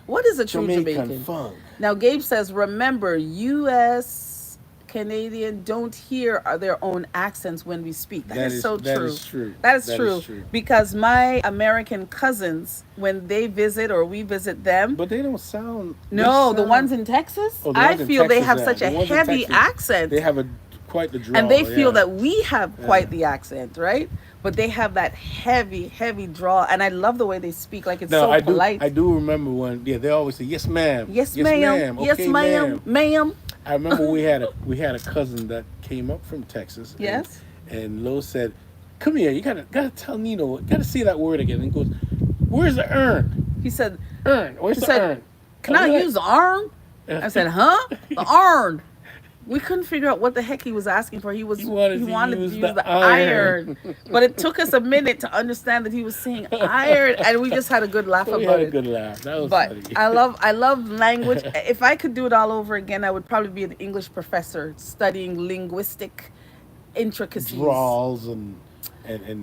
What is a true Jamaican Jamaican? funk. Now, Gabe says, remember, U.S. Canadian don't hear their own accents when we speak. That is so that true. is true. That is That true. is true. Because my American cousins, when they visit or we visit them, But they don't sound. no, the ones in Texas, Oh, the I ones in feel they Texas, have yeah. such a The ones in heavy Texas, accent. They have quite the drawl. And they feel yeah. that we have quite the accent, right? But they have that heavy, heavy drawl. And I love the way they speak. Like it's No, so I do. polite. I do remember when. Yeah, they always say, "Yes, ma'am. Yes, ma'am. Yes, Okay, ma'am. Ma'am. I remember we had a cousin that came up from Texas. Yes. And Lo said, "Come here. You gotta tell Nino. Gotta say that word again." And he goes, "Where's the urn? He said, Urn. Where's he the said, urn? can I use the arm? I said, huh? The arm. We couldn't figure out what the heck he was asking for. He wanted to use the iron. But it took us a minute to understand that he was saying iron, and we just had a good laugh So we about had a it. good laugh. That was But funny. I love language. If I could do it all over again, I would probably be an English professor studying linguistic intricacies. Drawls and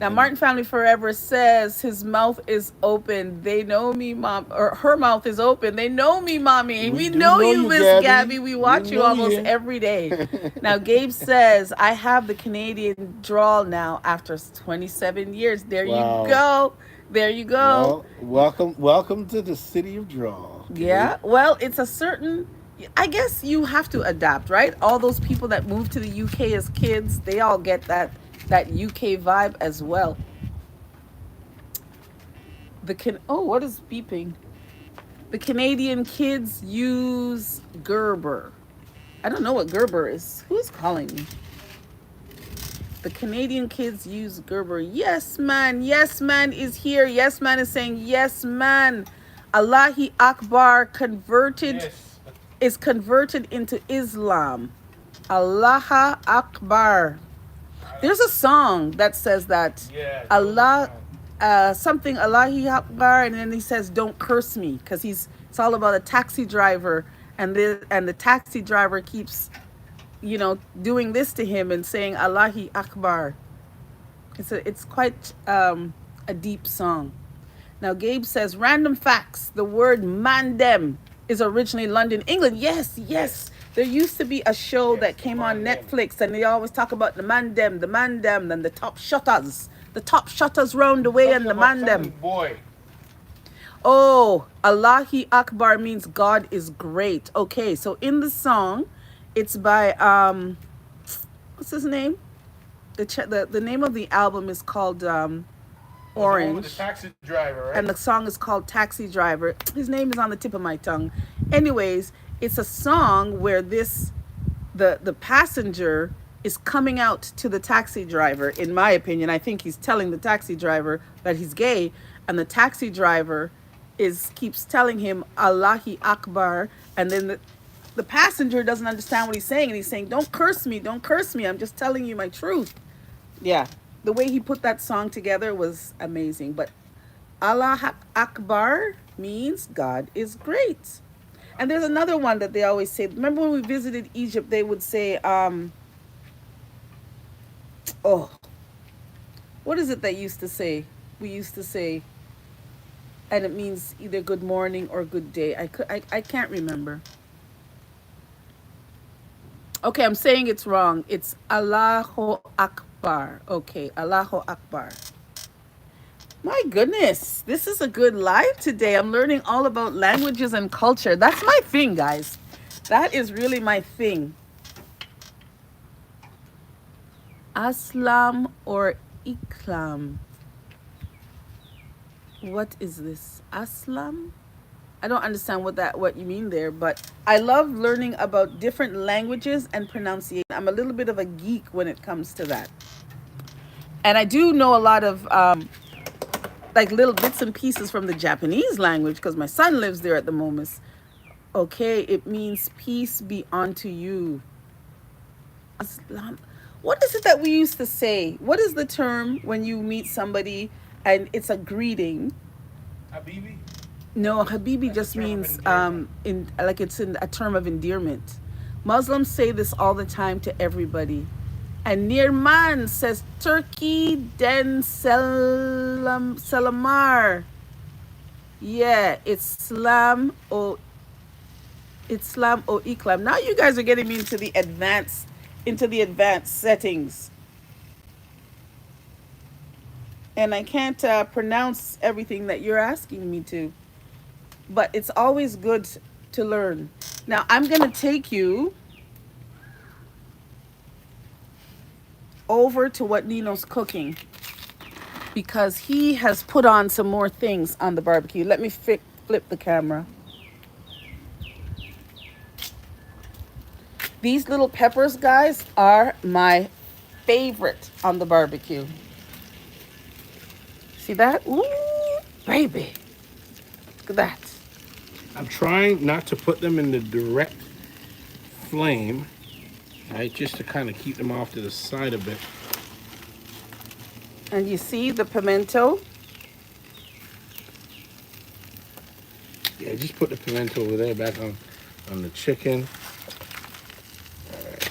Now, Martin Family Forever says his mouth is open. They know me, mom, or her mouth is open. They know me, mommy. We We do know know you, you, Miss Gabby. Gabby. We watch We you know almost you. every day. Now, Gabe says, I have the Canadian drawl now after 27 years. There Wow. you go. There you go. Well, welcome to the city of draw. Okay? Yeah. Well, it's a certain. I guess you have to adapt, right? All those people that moved to the UK as kids, they all get that UK vibe as well. What is beeping? The Canadian kids use Gerber. I don't know what Gerber is. Who's calling me? The Canadian kids use Gerber. Yes, man. Yes, man is here. Yes, man is saying yes, man. Allahi Akbar is converted into Islam. Allah Akbar. There's a song that says that Allah, something Allahi Akbar, and then he says, "Don't curse me," because it's all about a taxi driver, and the taxi driver keeps, doing this to him and saying Allahi Akbar. It's quite a deep song. Now Gabe says, random facts. The word mandem is originally London, England. Yes, yes. There used to be a show that came on Netflix, and they always talk about the mandem, and the top shutters round the way, and the mandem. Boy. Oh, Allahi Akbar means God is great. Okay, so in the song, it's by what's his name? The name of the album is called Was the one with the Orange, taxi driver, right? and the song is called Taxi Driver. His name is on the tip of my tongue. Anyways, it's a song where the passenger is coming out to the taxi driver. In my opinion, I think he's telling the taxi driver that he's gay, and the taxi driver is keeps telling him Allahi Akbar, and then the passenger doesn't understand what he's saying, and he's saying, don't curse me, don't curse me, I'm just telling you my truth. Yeah, the way he put that song together was amazing. But Allah Akbar means God is great. And there's another one that they always say. Remember when we visited Egypt, they would say, oh, what is it they used to say? We used to say, and it means either good morning or good day. I can't remember. Okay, I'm saying it's wrong. It's Allahu Akbar. Okay, Allahu Akbar. My goodness, this is a good live today. I'm learning all about languages and culture. That's my thing, guys. That is really my thing. Aslam or Iklam? What is this? Aslam? I don't understand what you mean there, but I love learning about different languages and pronunciation. I'm a little bit of a geek when it comes to that. And I do know a lot of like little bits and pieces from the Japanese language because my son lives there at the moment. Okay, it means peace be unto you. Aslam. What is it that we used to say? What is the term when you meet somebody and it's a greeting? Habibi? No, Habibi just means in like it's in a term of endearment. Muslims say this all the time to everybody. And Nirman says Turkey den Salamar. Yeah, it's Islam or Iklam. Now you guys are getting me into the advanced settings. And I can't pronounce everything that you're asking me to. But it's always good to learn. Now I'm going to take you over to what Nino's cooking because he has put on some more things on the barbecue. Let me flip the camera. These little peppers, guys, are my favorite on the barbecue. See that? Ooh, baby. Look at that. I'm trying not to put them in the direct flame, right? Just to kind of keep them off to the side a bit. And you see the pimento? Yeah, just put the pimento over there back on the chicken. All right.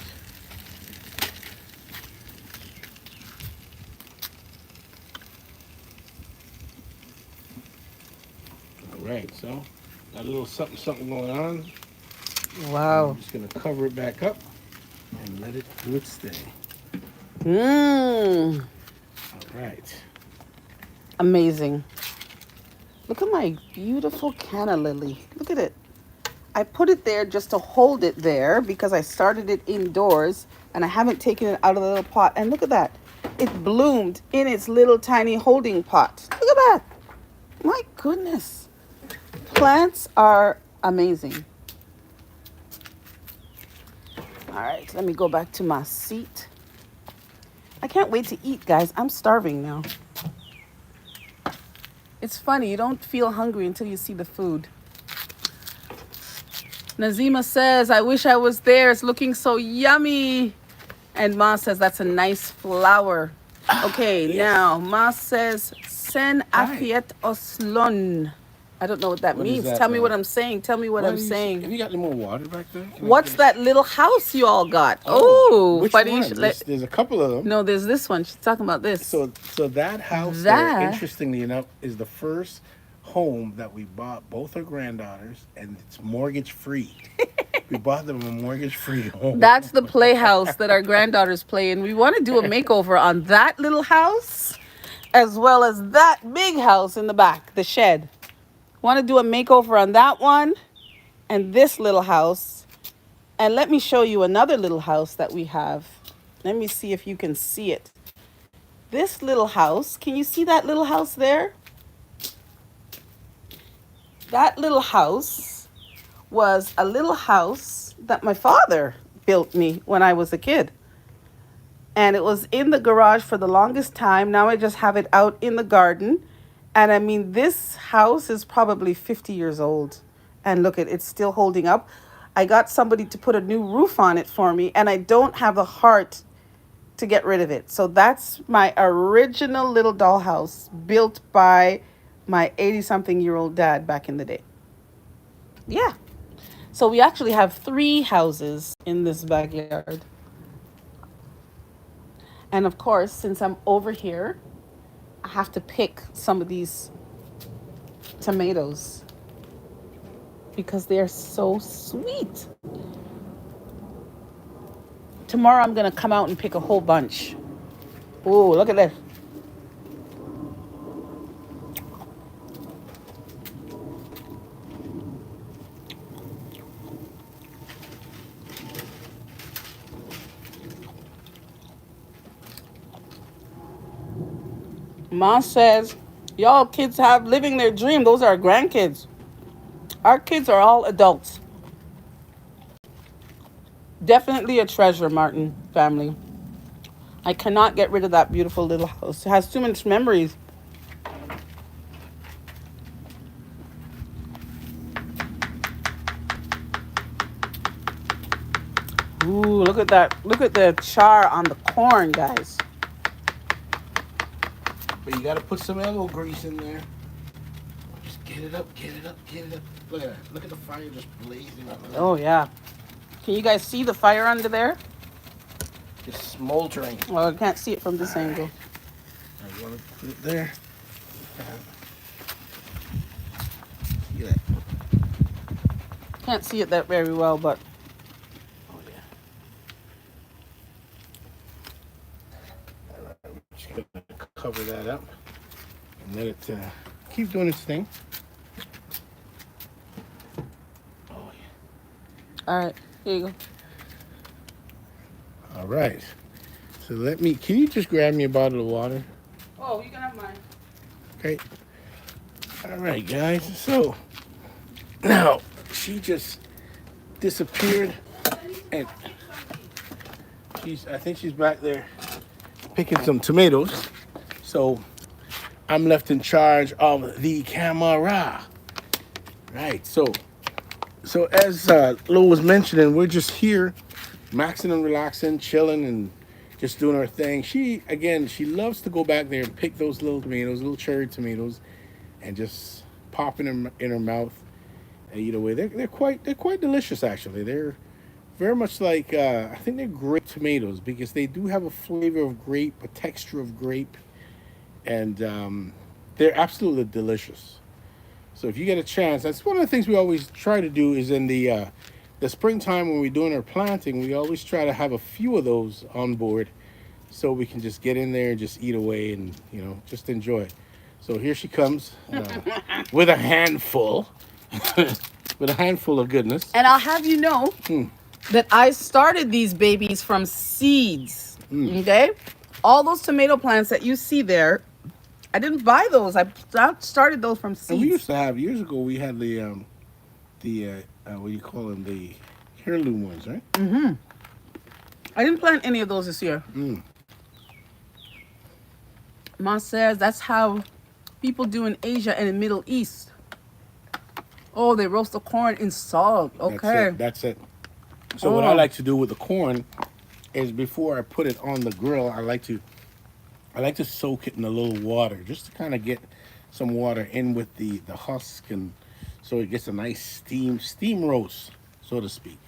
All right, so got a little something going on. Wow. I'm just gonna cover it back up and let it do its thing. Mmm. All right. Amazing. Look at my beautiful canna lily. Look at it. I put it there just to hold it there because I started it indoors and I haven't taken it out of the little pot. And look at that. It bloomed in its little tiny holding pot. Look at that. My goodness. Plants are amazing. All right, let me go back to my seat. I can't wait to eat, guys. I'm starving now. It's funny, you don't feel hungry until you see the food. Nazima says, I wish I was there. It's looking so yummy. And Ma says, that's a nice flower. Okay, yes. Now, Ma says, Sen Afiet Oslon. I don't know what that means. Tell me what I'm saying. Tell me what I'm saying. Have you got any more water back there? What's that little house you all got? Oh, which funny. One? There's a couple of them. No, there's this one. She's talking about this. So that house there, interestingly enough, is the first home that we bought both our granddaughters, and it's mortgage free. We bought them a mortgage free home. That's the playhouse that our granddaughters play in. We want to do a makeover on that little house as well as that big house in the back, the shed. Want to do a makeover on that one and this little house. And let me show you another little house that we have. Let me see if you can see it. This little house, can you see that little house there? That little house was a little house that my father built me when I was a kid. And it was in the garage for the longest time. Now I just have it out in the garden. And I mean, this house is probably 50 years old. And look, it's still holding up. I got somebody to put a new roof on it for me, and I don't have the heart to get rid of it. So that's my original little dollhouse built by my 80-something-year-old dad back in the day. Yeah. So we actually have 3 houses in this backyard. And of course, since I'm over here, I have to pick some of these tomatoes because they're so sweet. Tomorrow I'm going to come out and pick a whole bunch. Ooh, look at this. Mom says, y'all kids have living their dream. Those are our grandkids. Our kids are all adults. Definitely a treasure, Martin family. I cannot get rid of that beautiful little house. It has too much memories. Ooh, look at that. Look at the char on the corn, guys. But you got to put some elbow grease in there. Just get it up, get it up, get it up. Look at that. Look at the fire just blazing up. Oh, yeah. Can you guys see the fire under there? It's smoldering. Well, I can't see it from this angle. I want to put it there. See that? Can't see it that very well, but... Oh, yeah. All right, we're just going to cover that up and let it keep doing its thing. Oh, yeah. All right, here you go. All right. So can you just grab me a bottle of water? Oh, you can have mine. Okay. All right, guys. So now she just disappeared, and I think she's back there picking some tomatoes. So I'm left in charge of the camera. Right. So as Lo was mentioning, we're just here, maxing and relaxing, chilling, and just doing our thing. She loves to go back there and pick those little tomatoes, little cherry tomatoes, and just pop in her mouth and eat away. They're quite delicious, actually. They're very much like I think they're grape tomatoes because they do have a flavor of grape, a texture of grape, and they're absolutely delicious. So if you get a chance, that's one of the things we always try to do is in the springtime when we're doing our planting, we always try to have a few of those on board so we can just get in there and just eat away and, just enjoy it. So here she comes with a handful, with a handful of goodness. And I'll have you know that I started these babies from seeds, okay? All those tomato plants that you see there, I didn't buy those. I started those from seeds. And we used to have, years ago, we had the what do you call them? The heirloom ones, right? Mm-hmm. I didn't plant any of those this year. Ma says that's how people do in Asia and in Middle East. Oh, they roast the corn in salt. Okay. That's it. So what I like to do with the corn is before I put it on the grill, I like to soak it in a little water just to kind of get some water in with the husk, and so it gets a nice steam roast, so to speak.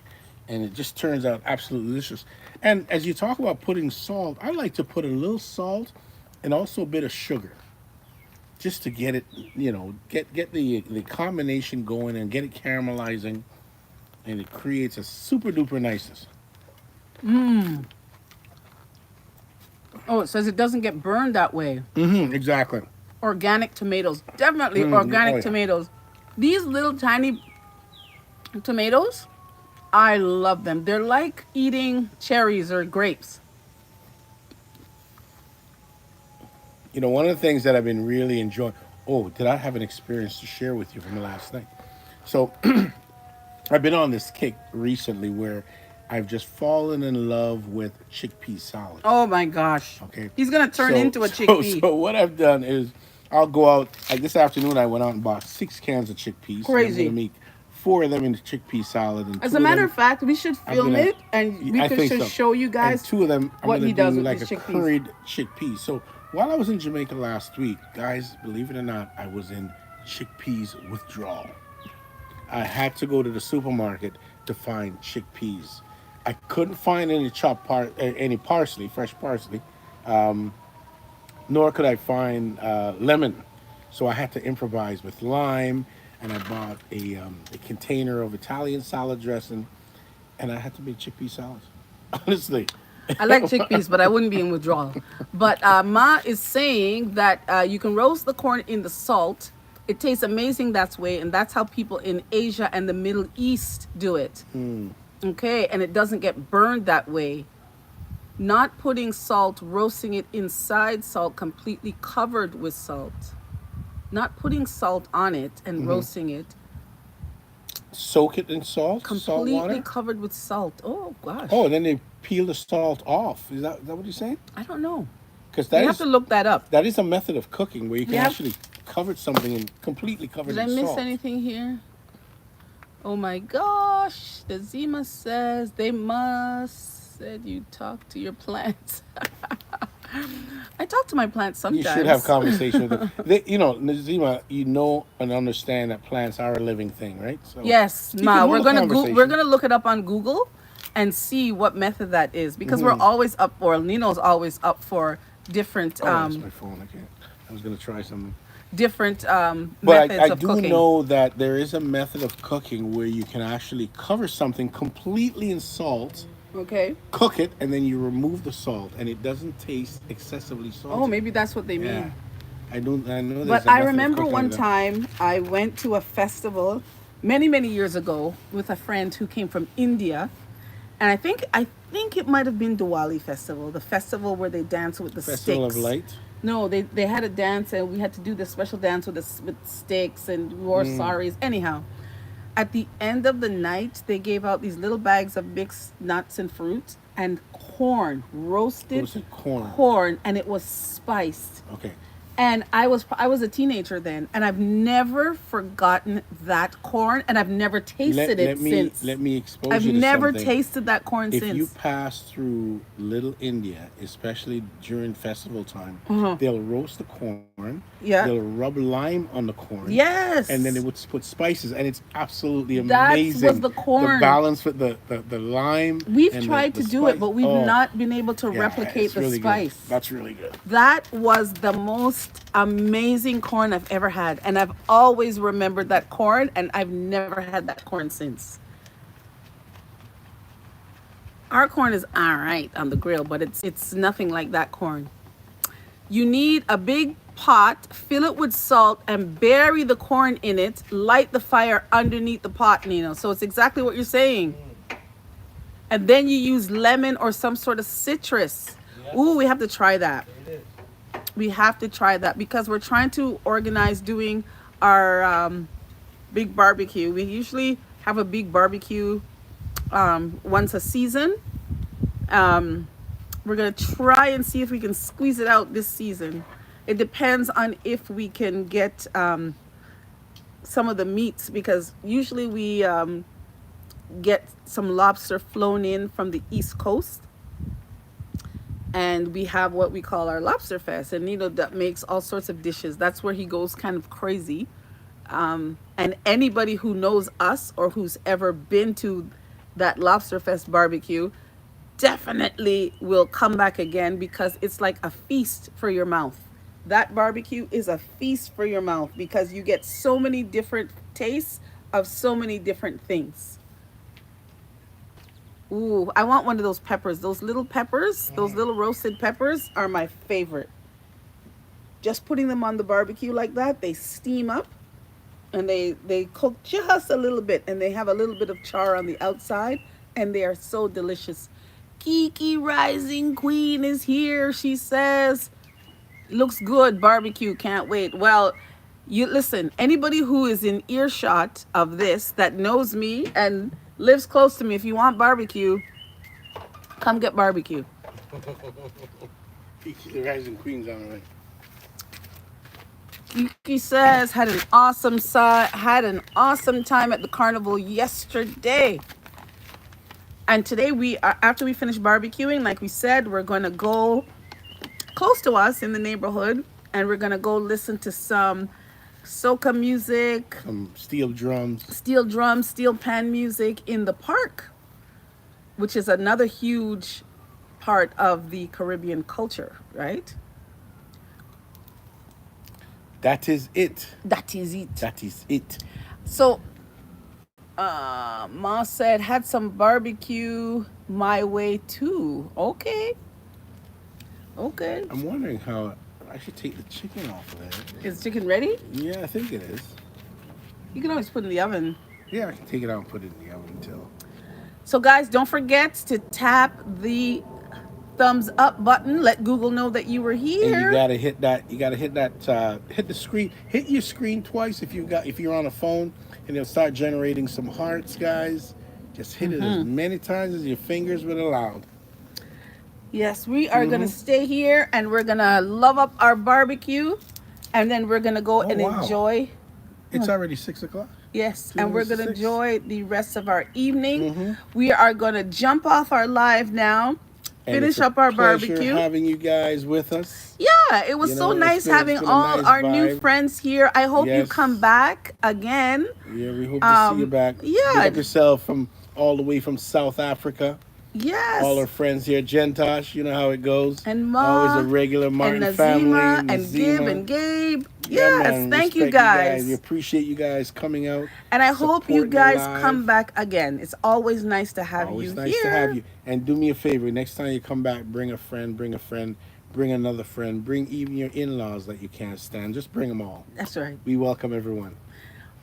And it just turns out absolutely delicious. And as you talk about putting salt, I like to put a little salt and also a bit of sugar, just to get it, get the combination going and get it caramelizing, and it creates a super duper niceness. Oh, it says it doesn't get burned that way. Exactly. Organic tomatoes. Definitely organic tomatoes. These little tiny tomatoes, I love them. They're like eating cherries or grapes. You know, one of the things that I've been really enjoying. Oh, did I have an experience to share with you from last night? So I've been on this kick recently where I've just fallen in love with chickpea salad. Oh my gosh. Okay, He's going to turn so into a so chickpea. so what I've done is I'll go out like this afternoon. I went out and bought 6 cans of chickpeas, and I'm gonna Crazy. make 4 of them into chickpea salad, and As two a of matter them of fact, we should I'm film gonna. it and we I could think just so. show you And guys 2 of them I'm what gonna he do does with like his a chickpeas. curried chickpea. So while I was in Jamaica last week, guys, believe it or not, I was in chickpeas withdrawal. I had to go to the supermarket to find chickpeas. I couldn't find any any parsley, fresh parsley, nor could I find lemon. So I had to improvise with lime, and I bought a container of Italian salad dressing, and I had to make chickpea salads. Honestly, I like chickpeas, but I wouldn't be in withdrawal. But Ma is saying that you can roast the corn in the salt. It tastes amazing that way, and that's how people in Asia and the Middle East do it. Okay, and it doesn't get burned that way. Not putting salt, roasting it inside salt, completely covered with salt. Not putting salt on it and roasting it, soak it in salt completely water. covered with salt. Oh Oh, gosh, and then they peel the salt off. Is that what you're saying? I don't know. Because We have to look that up. that is a method of cooking where you We can have. actually cover something and completely covered Did I in miss salt. anything here? Oh my gosh. The Zima says they must said you talk to your plants. I talk to my plants You should have sometimes. conversation with them. Nazima, you know and understand that plants are a living thing, right? So Yes, you can Ma. hold a We're conversation. gonna look it up on Google and see what method that is because we're always up for Nino's always up for different Oh, that's my phone. I can't. I was gonna try something. different But methods I of do cooking. know that there is a method of cooking where you can actually cover something completely in salt, Okay. cook it, and then you remove the salt, and it doesn't taste excessively Oh, salty. maybe that's what they Yeah, mean. I know there's But a I method of remember cooking one that. time I went to a festival many, many years ago with a friend who came from India. And I think it might have been Diwali festival, the festival where they dance with the Festival of sticks. Light. No, they had a dance and we had to do this special dance with with sticks and we wore saris. Anyhow, at the end of the night, they gave out these little bags of mixed nuts and fruits and corn, roasted Roasted corn. corn, and it was spiced. Okay. And I was a teenager then, and I've never forgotten that corn, and I've never tasted it since. Let me expose I've you to never something. tasted that corn If you since. pass through Little India, especially during festival time, they'll roast the corn. Yeah. They'll rub lime on the corn. Yes. And then they would put spices, and it's absolutely That amazing. was the corn. The balance with the lime. We've and tried the to do it, spice. but we've Oh, not been able to yeah, replicate it's the really spice. Good. That's really good. That was the most amazing corn I've ever had, and I've always remembered that corn, and I've never had that corn since. Our corn is all right on the grill, but it's nothing like that corn. You need a big pot, fill it with salt, and bury the corn in it. Light the fire underneath the pot, Nino. So it's exactly what you're saying. And then you use lemon or some sort of citrus. Ooh, we have to try that. We have to try that because we're trying to organize doing our big barbecue. We usually have a big barbecue once a season. We're gonna try and see if we can squeeze it out this season. It depends on if we can get some of the meats because usually we get some lobster flown in from the East Coast, and we have what we call our lobster fest. And Nino that makes all sorts of dishes. That's where he goes kind of crazy. And anybody who knows us or who's ever been to that lobster fest barbecue definitely will come back again because it's like a feast for your mouth. That barbecue is a feast for your mouth because you get so many different tastes of so many different things. Ooh, I want one of those peppers. Those little peppers, those little roasted peppers are my favorite. Just putting them on the barbecue like that, they steam up. And they cook just a little bit, and they have a little bit of char on the outside, and they are so delicious. Kiki Rising Queen is here. She says, looks good, barbecue, can't wait. Well, you listen, anybody who is in earshot of this that knows me and lives close to me, if you want barbecue, come get barbecue. The Rising Queen's on the way. Yuki says had an awesome time at the carnival yesterday. And today we are, after we finish barbecuing, like we said, we're going to go close to us in the neighborhood, and we're going to go listen to some soca music, Some steel drums. steel pan music in the park, which is another huge part of the Caribbean culture, right? That is it. That is it. That is it. So, Ma said, had some barbecue my way too. Okay. Okay. I'm wondering how I should take the chicken off of there. Is chicken ready? Yeah, I think it is. You can always put it in the oven. Yeah, I can take it out and put it in the oven until. So, guys, don't forget to tap the thumbs up button. Let Google know that you were here. And you gotta hit that. You gotta hit that. Hit the screen. Hit your screen twice if you're on a phone, and it'll start generating some hearts, guys. Just hit it as many times as your fingers would allow. Yes, we are gonna stay here, and we're gonna love up our barbecue, and then we're gonna go and enjoy. It's already 6 o'clock. Yes, 2 and we're minutes going to to 6. enjoy the rest of our evening. We are going to jump off our live now, finish up our barbecue. Having you guys with us. Yeah, it was so nice having all nice our vibe. new friends here. I hope you come back again. Yeah, we hope to see you back. Yeah. Pick up yourself from all the way from South Africa. Yes. All our friends here, Gentosh, you know how it goes. And Ma. Always a regular Martin and Nazima, family. and Gib and Gabe. Yeah, Yes, man, thank you respect guys. We appreciate you guys coming out. And I hope you supporting guys live. come back again. It's always nice to have Always you nice here. to have you. And do me a favor, next time you come back, bring a friend, bring another friend, bring even your in-laws that you can't stand. Just bring them all. That's right. We welcome everyone.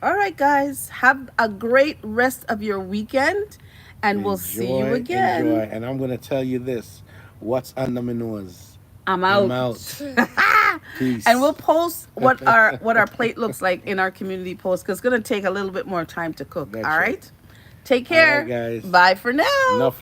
All right, guys. Have a great rest of your weekend, and we'll see you again. Enjoy. And I'm going to tell you this. What's under my nose? I'm out. I'm out. Peace. And we'll post what our plate looks like in our community post, because it's going to take a little bit more time to cook. That's all right. right? Take care. All right, guys. Bye for now. Enough